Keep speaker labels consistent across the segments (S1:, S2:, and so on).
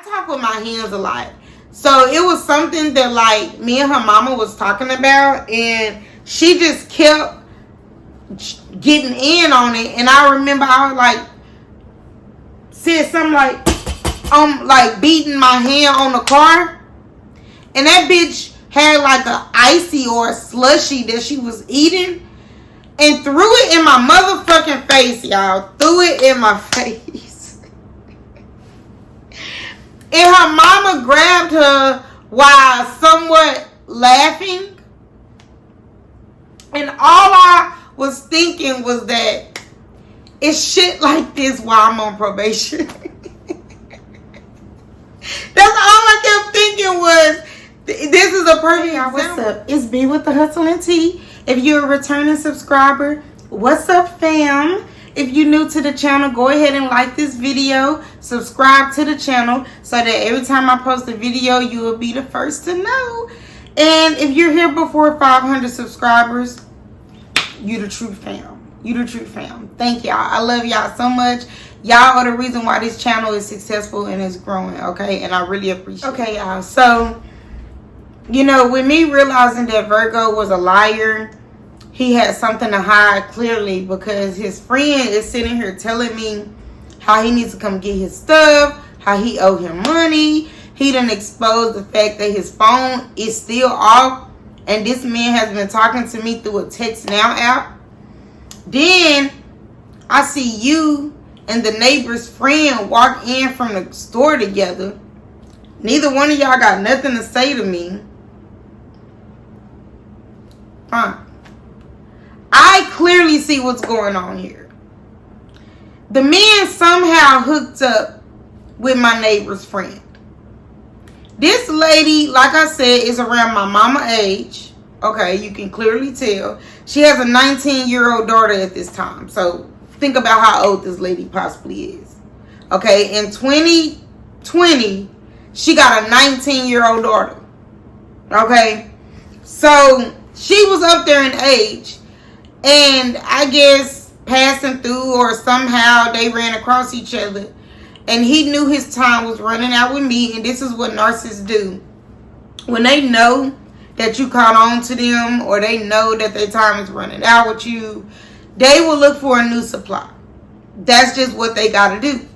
S1: talk with my hands a lot. So it was something that like me and her mama was talking about, and she just kept getting in on it. And I remember I was like, said something like beating my hand on the car, and that bitch had like a icy or a slushy that she was eating and threw it in my motherfucking face, y'all. Threw it in my face. And her mama grabbed her while somewhat laughing. And all I was thinking was that it's shit like this while I'm on probation. That's all I kept thinking was, this is a perfect example. What's up? It's B with the Hustle and Tea. If you're a returning subscriber, what's up, fam? If you're new to the channel, go ahead and like this video. Subscribe to the channel so that every time I post a video, you will be the first to know. And if you're here before 500 subscribers, you the true fam. You the true fam. Thank y'all. I love y'all so much. Y'all are the reason why this channel is successful and is growing, okay? And I really appreciate it. Okay, y'all. So, you know, with me realizing that Virgo was a liar, he had something to hide clearly, because his friend is sitting here telling me how he needs to come get his stuff, how he owe him money. He done exposed the fact that his phone is still off, and this man has been talking to me through a Text Now app. Then I see you and the neighbor's friend walk in from the store together. Neither one of y'all got nothing to say to me. Fine. I clearly see what's going on here. The man somehow hooked up with my neighbor's friend. This lady, like I said, is around my mama age. Okay, you can clearly tell. She has a 19-year-old daughter at this time. So think about how old this lady possibly is. Okay, in 2020, she got a 19-year-old daughter. Okay, so she was up there in age, and I guess passing through or somehow they ran across each other, and he knew his time was running out with me. And this is what narcissists do. When they know that you caught on to them, or they know that their time is running out with you, they will look for a new supply. That's just what they got to do.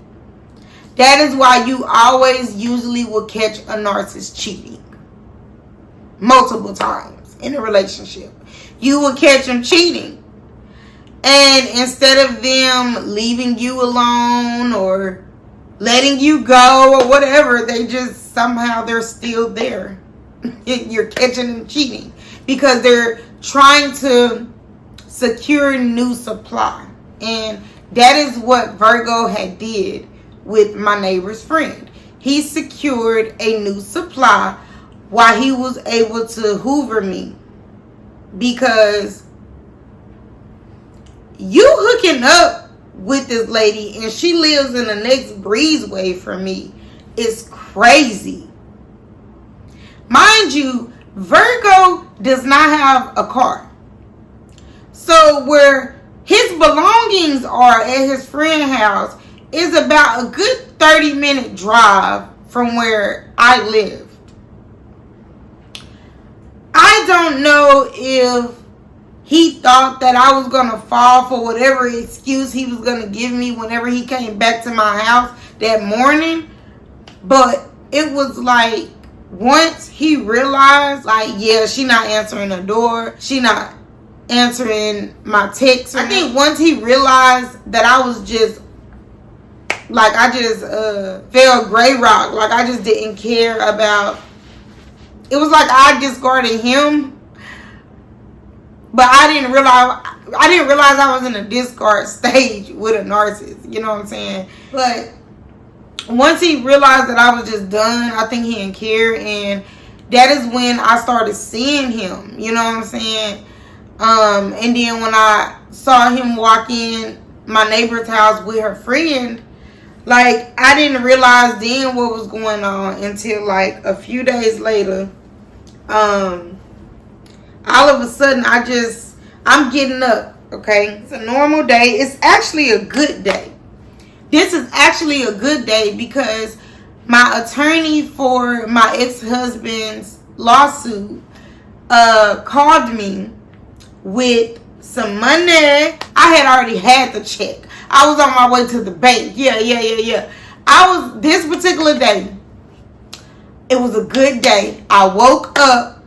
S1: That is why you always usually will catch a narcissist cheating multiple times in a relationship. You will catch them cheating, and instead of them leaving you alone or letting you go or whatever, they just somehow they're still there. You're catching them cheating because they're trying to secure new supply. And that is what Virgo had did with my neighbor's friend. He secured a new supply while he was able to hoover me, because you hooking up with this lady and she lives in the next breezeway from me is crazy. Mind you, Virgo does not have a car. So where his belongings are at his friend's house is about a good 30-minute drive from where I lived. I don't know if he thought that I was going to fall for whatever excuse he was going to give me whenever he came back to my house that morning. But it was like, once he realized, like, yeah, she not answering the door, she not answering my texts. I think once he realized that I was just, like, I just fell gray rock. Like, I just didn't care about, it was like I discarded him. But I didn't realize I was in a discard stage with a narcissist. You know what I'm saying? But once he realized that I was just done, I think he didn't care. And that is when I started seeing him. You know what I'm saying? And then when I saw him walk in my neighbor's house with her friend, like, I didn't realize then what was going on until like a few days later. All of a sudden, I'm getting up, okay? It's a normal day. It's actually a good day. This is actually a good day because My attorney for my ex-husband's lawsuit called me with some money. I had already had the check. I was on my way to the bank. Yeah. This particular day, it was a good day. I woke up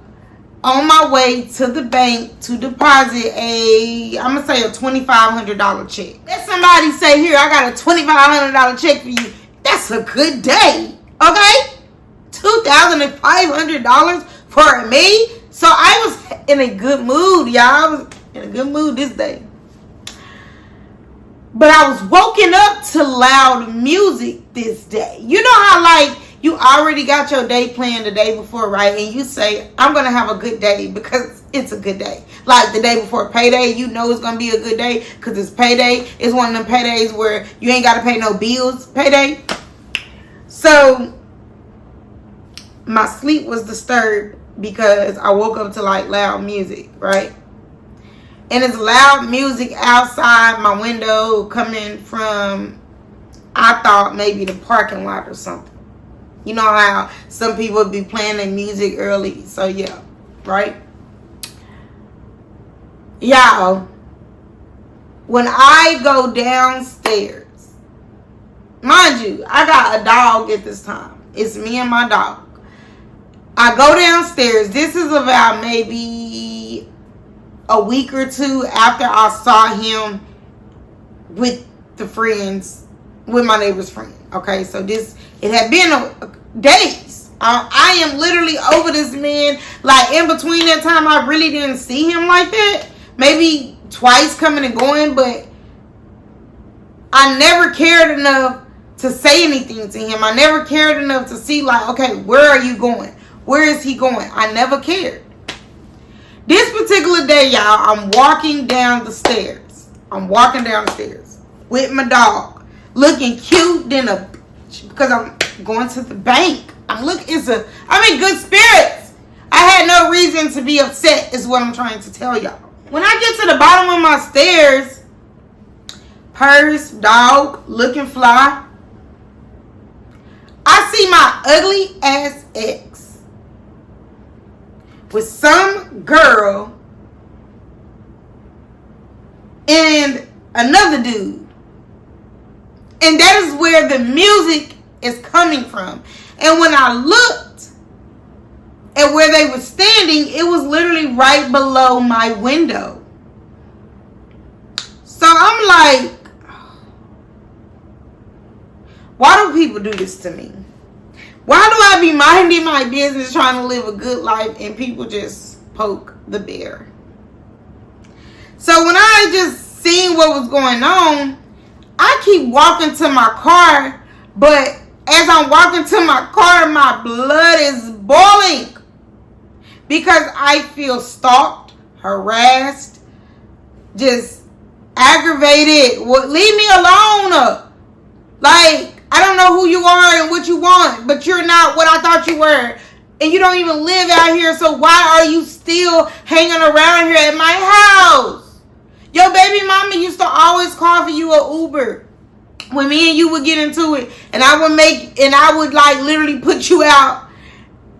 S1: on my way to the bank to deposit I'm going to say a $2,500 check. Let somebody say, here, I got a $2,500 check for you. That's a good day. Okay? $2,500 for me. So I was in a good mood, y'all. I was in a good mood this day. But I was woken up to loud music this day. You know how, like, you already got your day planned the day before, right? And you say, I'm going to have a good day because it's a good day. Like the day before payday, you know it's going to be a good day because it's payday. It's one of them paydays where you ain't got to pay no bills. Payday. So my sleep was disturbed because I woke up to like loud music, right? And it's loud music outside my window coming from, I thought maybe the parking lot or something. You know how some people be playing their music early. So yeah, right? Y'all, when I go downstairs, mind you, I got a dog at this time. It's me and my dog. I go downstairs. This is about maybe a week or two after I saw him with the friends, with my neighbor's friend. Okay, so it had been days. I am literally over this man. Like in between that time, I really didn't see him like that. Maybe twice coming and going, but I never cared enough to say anything to him. I never cared enough to see like, okay, where are you going? Where is he going? I never cared. This particular day, y'all, I'm walking down the stairs. With my dog, looking cute than a bitch because I'm going to the bank. I'm in good spirits. I had no reason to be upset is what I'm trying to tell y'all. When I get to the bottom of my stairs, purse, dog, looking fly, I see my ugly ass ex with some girl and another dude. And that is where the music is coming from. And when I looked at where they were standing, it was literally right below my window. So I'm like, why do people do this to me? Why do I be minding my business trying to live a good life and people just poke the bear? So when I just seen what was going on, I keep walking to my car, but as I'm walking to my car, my blood is boiling because I feel stalked, harassed, just aggravated. Well, leave me alone. Like, I don't know who you are and what you want, but you're not what I thought you were. And you don't even live out here, so why are you still hanging around here at my house? Your baby mama used to always call for you an Uber when me and you would get into it, and I would like literally put you out,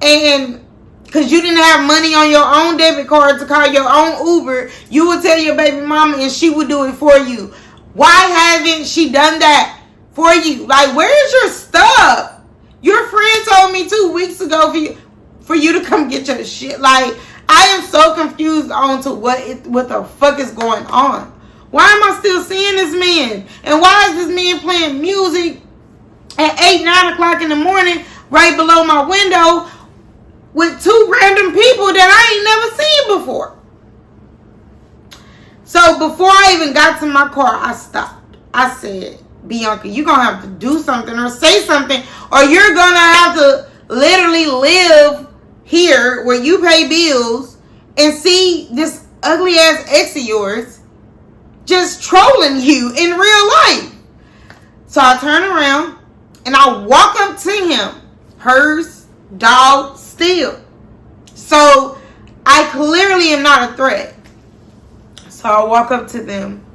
S1: and because you didn't have money on your own debit card to call your own Uber, you would tell your baby mama and she would do it for you. Why haven't she done that for you? Like, where is your stuff? Your friend told me 2 weeks ago for you to come get your shit. Like, I am so confused on to what the fuck is going on. Why am I still seeing this man? And why is this man playing music at 8, 9 o'clock in the morning right below my window with 2 random people that I ain't never seen before? So before I even got to my car, I stopped. I said, Bianca, you're going to have to do something or say something, or you're going to have to literally live here where you pay bills and see this ugly ass ex of yours just trolling you in real life. So I turn around and I walk up to him, purse, dog, still. So I clearly am not a threat. So I walk up to them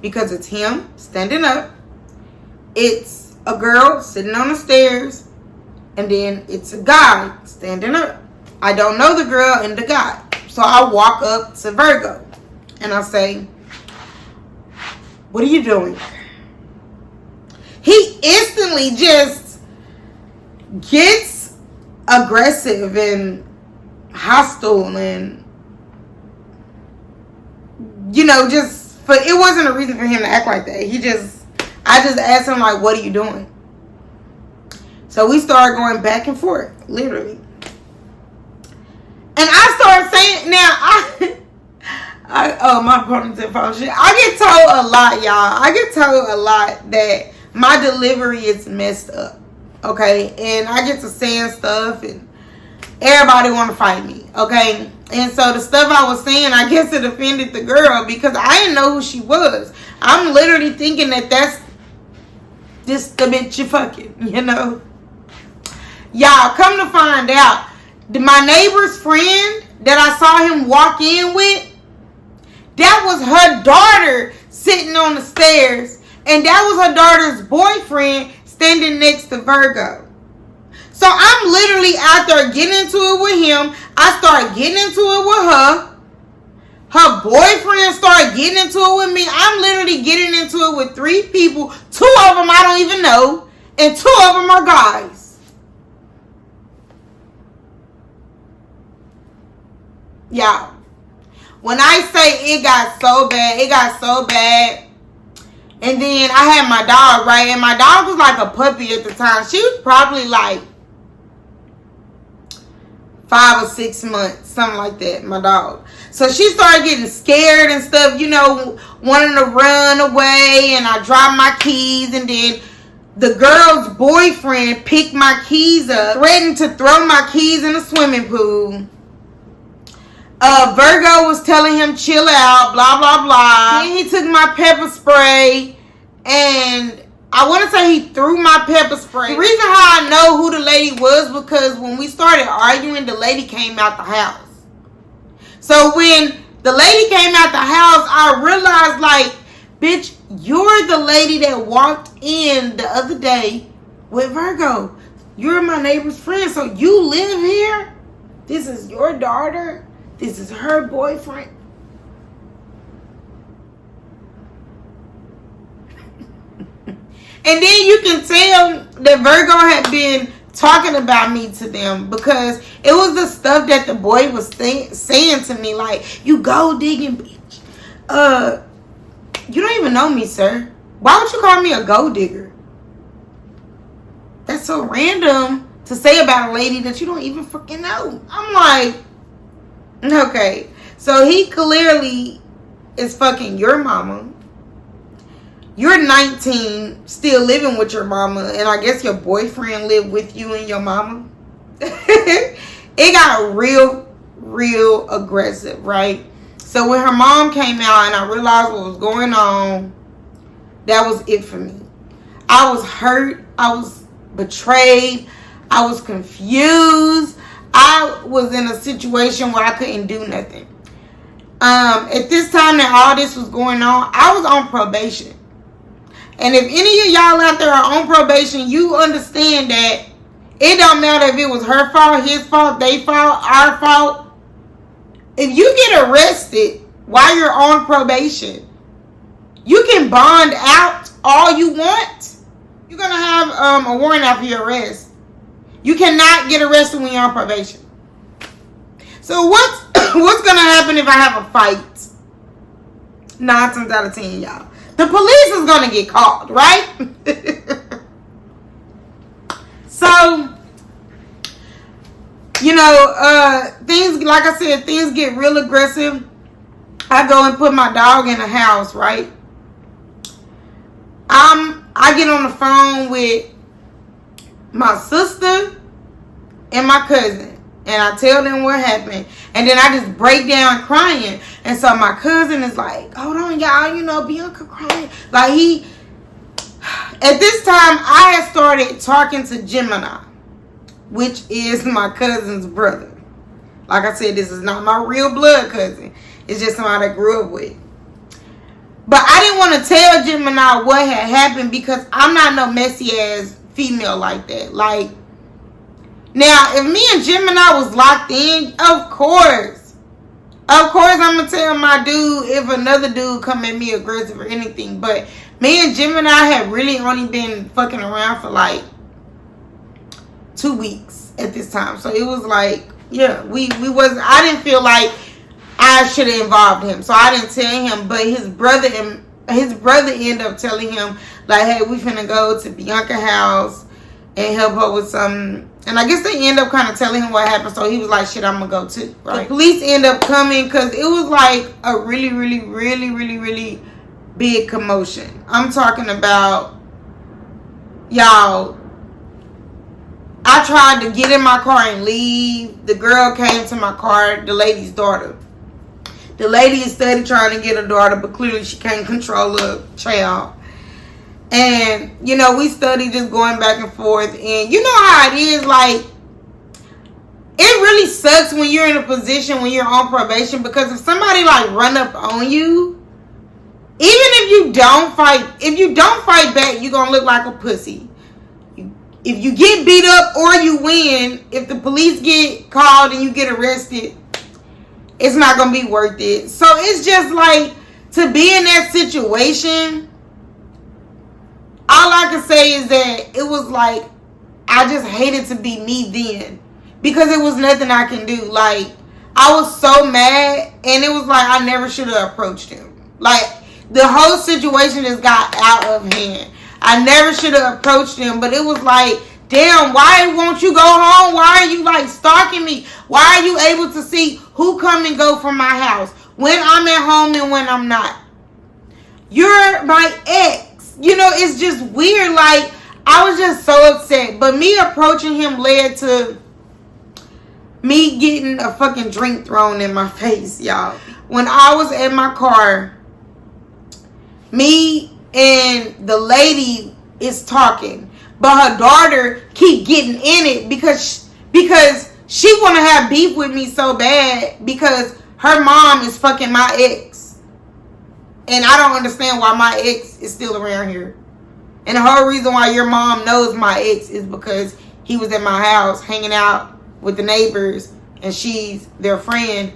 S1: because it's him standing up. It's a girl sitting on the stairs, and then it's a guy standing up. I don't know the girl and the guy. So I walk up to Virgo and I say, what are you doing? He instantly just gets aggressive and hostile and, you know, it wasn't a reason for him to act like that. I just asked him, like, what are you doing? So we started going back and forth, literally. And I started saying, my opponent's in phone shit. I get told a lot, y'all. I get told a lot that my delivery is messed up. Okay? And I get to saying stuff and everybody want to fight me. Okay? And so the stuff I was saying, I guess it offended the girl because I didn't know who she was. I'm literally thinking that that's just the bitch you fucking, you know? Y'all, come to find out, my neighbor's friend that I saw him walk in with, that was her daughter sitting on the stairs. And that was her daughter's boyfriend standing next to Virgo. So I'm literally out there getting into it with him. I started getting into it with her. Her boyfriend started getting into it with me. I'm literally getting into it with 3 people. 2 of them I don't even know. And 2 of them are guys. Y'all, when I say it got so bad, it got so bad. And then I had my dog, right? And my dog was like a puppy at the time. She was probably like 5 or 6 months, something like that, my dog. So she started getting scared and stuff, you know, wanting to run away. And I dropped my keys. And then the girl's boyfriend picked my keys up, threatened to throw my keys in the swimming pool. Virgo was telling him chill out, blah, blah, blah. Then he took my pepper spray, and I want to say he threw my pepper spray. The reason how I know who the lady was because when we started arguing, the lady came out the house. So when the lady came out the house, I realized, like, bitch, you're the lady that walked in the other day with Virgo. You're my neighbor's friend, so you live here? This is your daughter? This is her boyfriend. And then you can tell that Virgo had been talking about me to them because it was the stuff that the boy was saying to me, like, you gold digging bitch. You don't even know me, sir. Why would you call me a gold digger? That's so random to say about a lady that you don't even freaking know. I'm like, okay, so he clearly is fucking your mama. You're 19, still living with your mama, and I guess your boyfriend lived with you and your mama. It got real aggressive, right? So when her mom came out and I realized what was going on, that was it for me. I was hurt. I was betrayed. I was confused. I was in a situation where I couldn't do nothing. At this time that all this was going on, I was on probation. And if any of y'all out there are on probation, you understand that it don't matter if it was her fault, his fault, their fault, our fault. If you get arrested while you're on probation, you can bond out all you want. You're going to have a warrant out for your arrest. You cannot get arrested when you're on probation. So what's going to happen if I have a fight? 9 times out of 10, y'all. The police is going to get called, right? So, you know, things, like I said, things get real aggressive. I go and put my dog in the house, right? I get on the phone with my sister and my cousin, and I tell them what happened, and then I just break down crying. And so my cousin is like, hold on, y'all, you know, Bianca crying. Like, at this time, I had started talking to Gemini, which is my cousin's brother. Like I said, this is not my real blood cousin. It's just somebody I grew up with. But I didn't want to tell Gemini what had happened because I'm not no messy ass female like that. Like, now, if me and Gemini was locked in, of course I'm going to tell my dude if another dude come at me aggressive or anything. But me and Gemini had really only been fucking around for like 2 weeks at this time. So it was like, yeah, we wasn't, I didn't feel like I should have involved him. So I didn't tell him, but his brother ended up telling him, like, hey, we finna go to Bianca's house and help her with some. And I guess they end up kind of telling him what happened. So he was like, shit, I'm gonna go too. Right? The police end up coming because it was like a really, really, really, really, really big commotion. I'm talking about, y'all, I tried to get in my car and leave. The girl came to my car, the lady's daughter. The lady is steady trying to get her daughter, but clearly she can't control her child. And, you know, we study just going back and forth. And you know how it is, like, it really sucks when you're in a position when you're on probation, because if somebody, like, run up on you, even if you don't fight back, you're going to look like a pussy. If you get beat up or you win, if the police get called and you get arrested, it's not going to be worth it. So it's just like, to be in that situation, all I can say is that it was like, I just hated to be me then. Because it was nothing I can do. Like, I was so mad, and it was like, I never should have approached him. Like, the whole situation just got out of hand. I never should have approached him, but it was like, damn, why won't you go home? Why are you, like, stalking me? Why are you able to see who come and go from my house when I'm at home and when I'm not? You're my ex. You know, it's just weird. Like, I was just so upset. But me approaching him led to me getting a fucking drink thrown in my face, y'all. When I was in my car, me and the lady is talking, but her daughter keep getting in it because she want to have beef with me so bad because her mom is fucking my ex. And I don't understand why my ex is still around here. And the whole reason why your mom knows my ex is because he was at my house hanging out with the neighbors and she's their friend.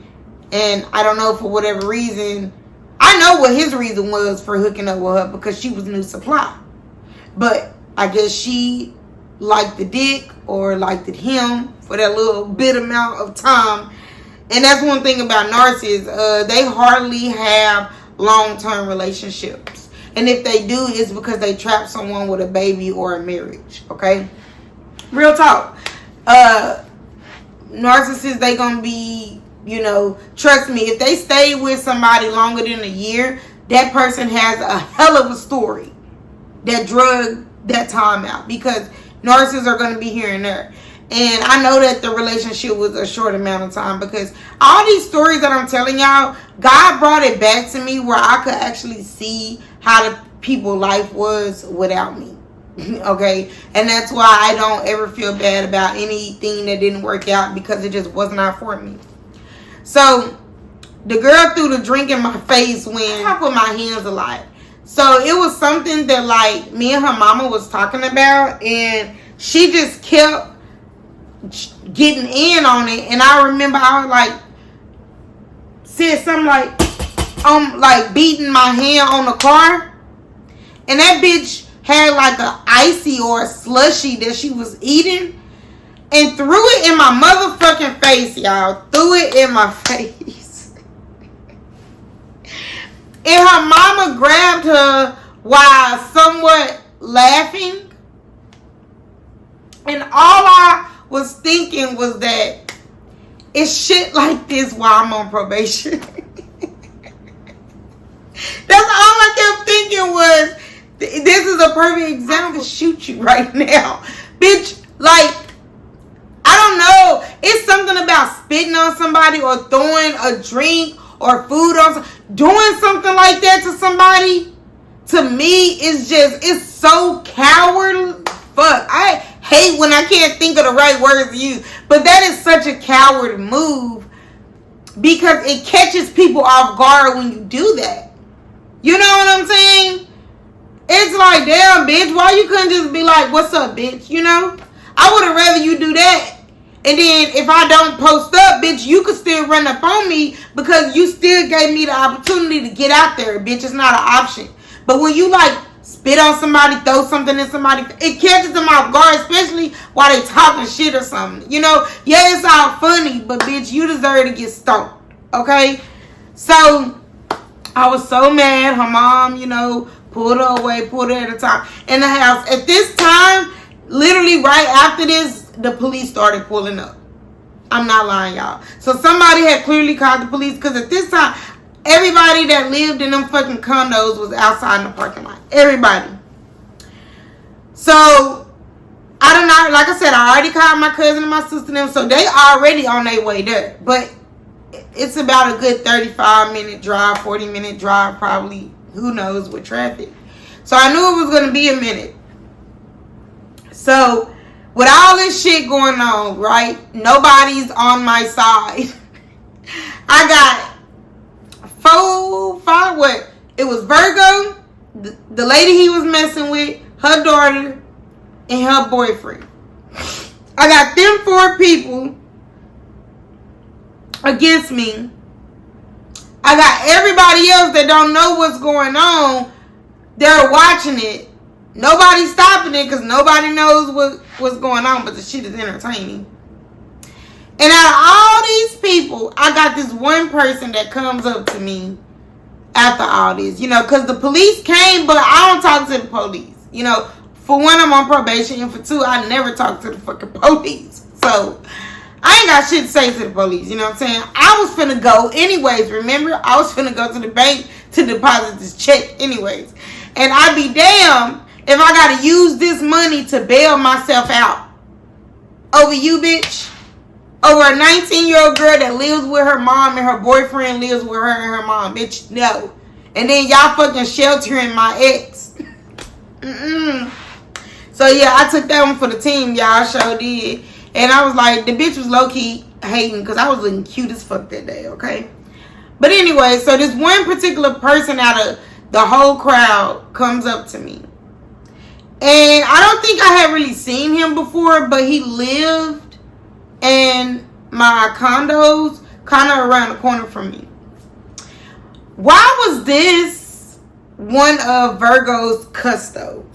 S1: And I don't know, for whatever reason, I know what his reason was for hooking up with her, because she was new supply. But I guess she liked the dick or liked it him for that little bit amount of time. And that's one thing about narcissists. They hardly have long-term relationships. And if they do, it's because they trap someone with a baby or a marriage. Okay? Real talk. Narcissists, they gonna be, you know, trust me, if they stay with somebody longer than a year, that person has a hell of a story that drug that time out, because narcissists are gonna be here and there. And I know that the relationship was a short amount of time, because all these stories that I'm telling y'all, God brought it back to me where I could actually see how the people's life was without me. Okay? And that's why I don't ever feel bad about anything that didn't work out, because it just was not for me. So, the girl threw the drink in my face when I put my hands a lot. So, it was something that, like, me and her mama was talking about, and she just kept getting in on it. And I remember I was like, said something like beating my hand on the car, and that bitch had like a icy or a slushy that she was eating and threw it in my motherfucking face, y'all. Threw it in my face. And her mama grabbed her while somewhat laughing, and all I was thinking was that it's shit like this while I'm on probation. That's all I kept thinking was, this is a perfect example to shoot you right now. Bitch, like, I don't know. It's something about spitting on somebody or throwing a drink or food on doing something like that to somebody. To me, it's so coward. Fuck, I hate when I can't think of the right words to use. But that is such a coward move, because it catches people off guard when you do that. You know what I'm saying? It's like, damn, bitch, why you couldn't just be like, what's up, bitch, you know? I would have rather you do that. And then if I don't post up, bitch, you could still run up on me because you still gave me the opportunity to get out there, bitch. It's not an option. But when you, like, spit on somebody, throw something in somebody, it catches them off guard, especially while they talking shit or something. You know, yeah, it's all funny, but, bitch, you deserve to get stoned, okay? So, I was so mad. Her mom, you know, pulled her away, pulled her at a time in the house. At this time, literally right after this, the police started pulling up. I'm not lying, y'all. So somebody had clearly called the police because at this time, everybody that lived in them fucking condos was outside in the parking lot. Everybody. So, I don't know. Like I said, I already called my cousin and my sister and them, so they already on their way there. But it's about a good 35-minute drive, 40-minute drive, probably. Who knows with traffic. So I knew it was going to be a minute. So, with all this shit going on, right? Nobody's on my side. I got 4, 5, what? It was Virgo, the lady he was messing with, her daughter, and her boyfriend. I got them 4 people against me. I got everybody else that don't know what's going on. They're watching it. Nobody's stopping it because nobody knows what's going on, but the shit is entertaining. And out of all these people, I got this one person that comes up to me after all this, you know, because the police came, but I don't talk to the police. You know, for one, I'm on probation, and for 2, I never talk to the fucking police. So, I ain't got shit to say to the police, you know what I'm saying? I was finna go anyways, remember? I was finna go to the bank to deposit this check anyways. And I'd be damned if I gotta use this money to bail myself out. Over you, bitch. Over a 19-year-old girl that lives with her mom and her boyfriend lives with her and her mom. Bitch, no. And then y'all fucking sheltering my ex. So, yeah, I took that one for the team, y'all. I sure did. And I was like, the bitch was low-key hating because I was looking cute as fuck that day, okay? But anyway, so this one particular person out of the whole crowd comes up to me. And I don't think I had really seen him before, but he lived in my condos kind of around the corner from me. Why was this one of Virgo's custos?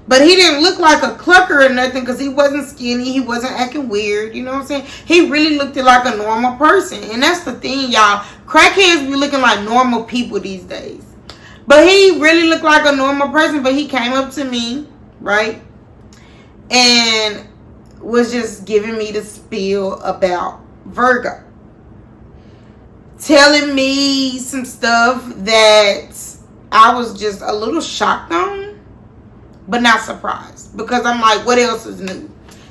S1: But he didn't look like a clucker or nothing because he wasn't skinny. He wasn't acting weird. You know what I'm saying? He really looked like a normal person. And that's the thing, y'all. Crackheads be looking like normal people these days. But he really looked like a normal person. But he came up to me, right? And was just giving me the spiel about Virgo. Telling me some stuff that I was just a little shocked on. But not surprised. Because I'm like, what else is new?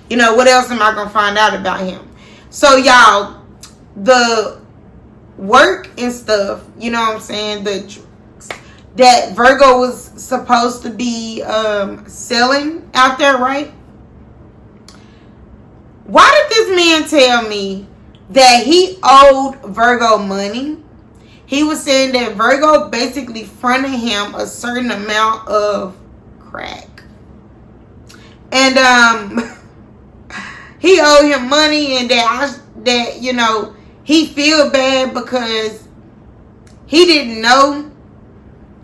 S1: You know, what else am I going to find out about him? So, y'all, the work and stuff, you know what I'm saying? That Virgo was supposed to be selling out there, right? Why did this man tell me that he owed Virgo money? He was saying that Virgo basically fronted him a certain amount of crack. And he owed him money, and that you know, he feel bad because he didn't know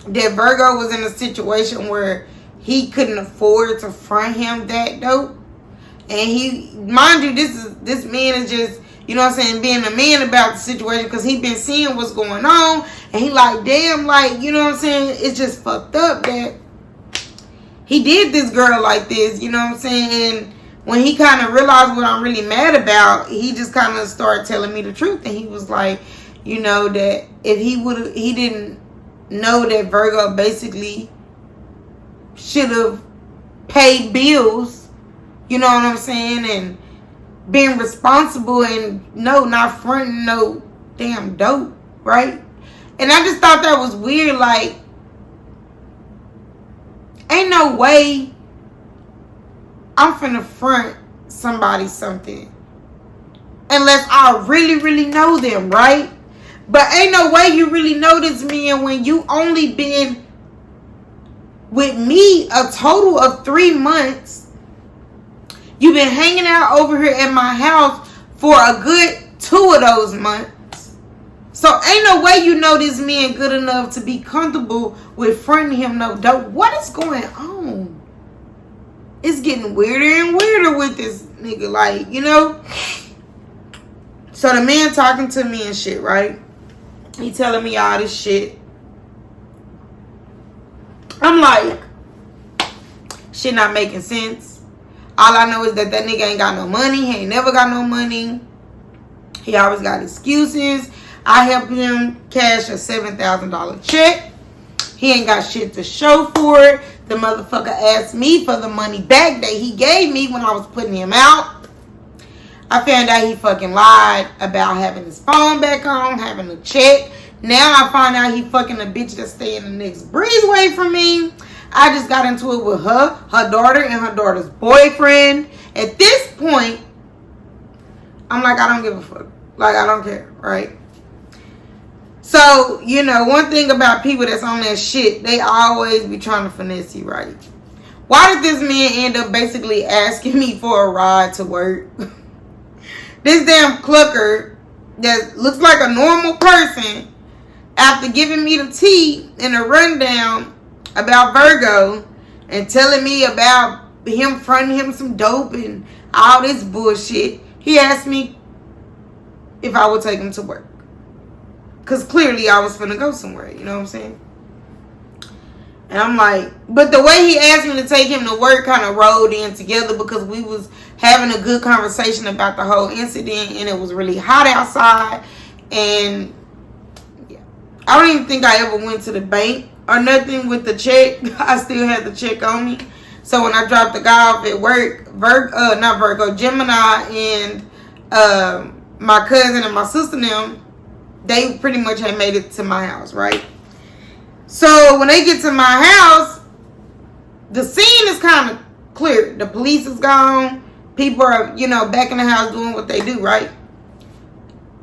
S1: that Virgo was in a situation where he couldn't afford to front him that dope. And he, mind you, this man is just, you know what I'm saying, being a man about the situation because he been seeing what's going on, and he like, damn, like, you know what I'm saying, it's just fucked up that he did this girl like this, you know what I'm saying? And when he kind of realized what I'm really mad about, he just kind of started telling me the truth. And he was like, you know, that if he didn't know that Virgo basically should have paid bills, you know what I'm saying? And being responsible and not fronting no damn dope, right? And I just thought that was weird, like, ain't no way I'm finna front somebody something unless I really, really know them, right? But ain't no way you really know this man when you only been with me a total of 3 months. You've been hanging out over here at my house for a good 2 of those months. So ain't no way you know this man good enough to be comfortable with fronting him no dope. What is going on? It's getting weirder and weirder with this nigga. Like, you know. So the man talking to me and shit, right? He telling me all this shit. I'm like, shit not making sense. All I know is that nigga ain't got no money. He ain't never got no money. He always got excuses. I helped him cash a $7,000 check. He ain't got shit to show for it. The motherfucker asked me for the money back that he gave me when I was putting him out. I found out he fucking lied about having his phone back on, having a check. Now I find out he fucking a bitch that's staying the next breezeway from me. I just got into it with her daughter, and her daughter's boyfriend. At this point, I'm like, I don't give a fuck. Like, I don't care, right? So, you know, one thing about people that's on that shit, they always be trying to finesse you, right? Why did this man end up basically asking me for a ride to work? This damn clucker that looks like a normal person, after giving me the tea and a rundown about Virgo and telling me about him fronting him some dope and all this bullshit, he asked me if I would take him to work. Because clearly I was finna go somewhere, you know what I'm saying? And I'm like, but the way he asked me to take him to work kind of rolled in together because we was having a good conversation about the whole incident, and it was really hot outside. And yeah, I don't even think I ever went to the bank or nothing with the check. I still had the check on me. So when I dropped the guy off at work, Gemini and my cousin and my sister and them, they pretty much had made it to my house, right? So when they get to my house, the scene is kind of clear. The police is gone. People are, you know, back in the house doing what they do, right?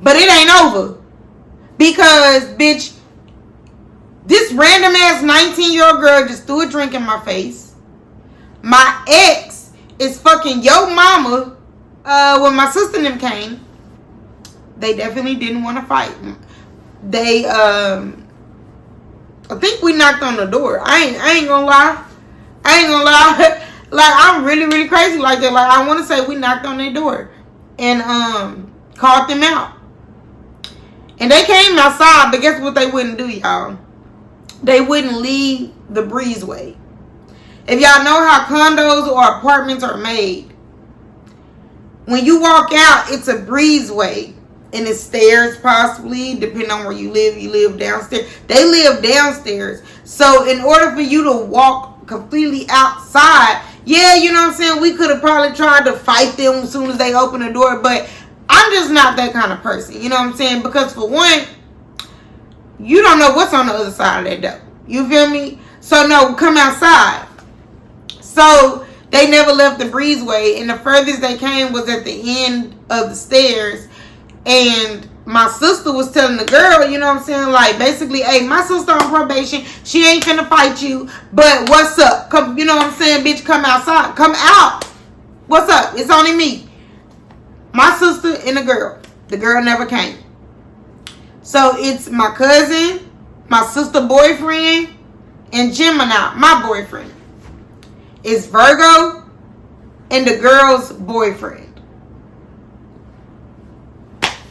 S1: But it ain't over. Because, bitch, this random ass 19-year-old girl just threw a drink in my face. My ex is fucking your mama. When my sister and them came, they definitely didn't want to fight. They, I think we knocked on the door. I ain't gonna lie. Like, I'm really, really crazy like that. Like, I want to say we knocked on their door and called them out. And they came outside, but guess what they wouldn't do, y'all? They wouldn't leave the breezeway. If y'all know how condos or apartments are made, when you walk out, it's a breezeway. And it's stairs, possibly, depending on where you live downstairs. They live downstairs. So in order for you to walk completely outside, yeah, you know what I'm saying, we could have probably tried to fight them as soon as they open the door, but I'm just not that kind of person, you know what I'm saying? Because for one, you don't know what's on the other side of that door. You feel me? So no, come outside. So they never left the breezeway, and the furthest they came was at the end of the stairs. And my sister was telling the girl, you know what I'm saying, like, basically, hey, my sister on probation, she ain't finna fight you, but what's up? Come, you know what I'm saying, bitch, come outside. Come out. What's up? It's only me. My sister and the girl. The girl never came. So it's my cousin, my sister boyfriend, and Gemini, my boyfriend. It's Virgo and the girl's boyfriend.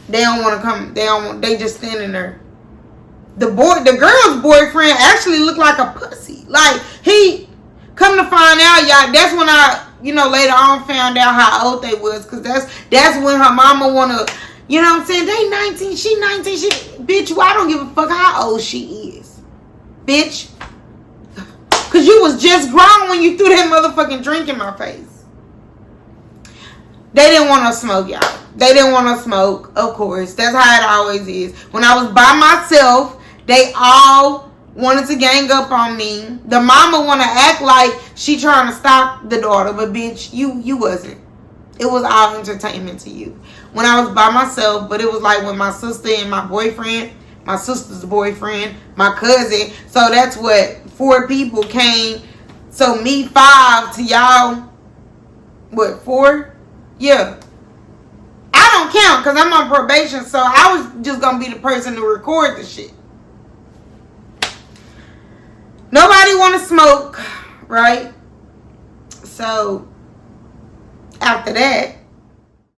S1: They don't want to come. They just standing there. The girl's boyfriend actually looked like a pussy. Like, he, come to find out, y'all, that's when I, you know, later on found out how old they was. Because that's when her mama want to, you know what I'm saying? They 19, she 19, bitch, well, I don't give a fuck how old she is. Bitch. Because you was just grown when you threw that motherfucking drink in my face. They didn't want to smoke, y'all. They didn't want to smoke, of course. That's how it always is. When I was by myself, they all wanted to gang up on me. The mama want to act like she trying to stop the daughter, but bitch, you wasn't. It was all entertainment to you. When I was by myself, but it was like when my sister and my boyfriend, my sister's boyfriend, my cousin. So that's what, 4 people came. So me 5 to y'all, what, 4? Yeah. I don't count because I'm on probation, so I was just going to be the person to record the shit. Nobody want to smoke, right? So after that,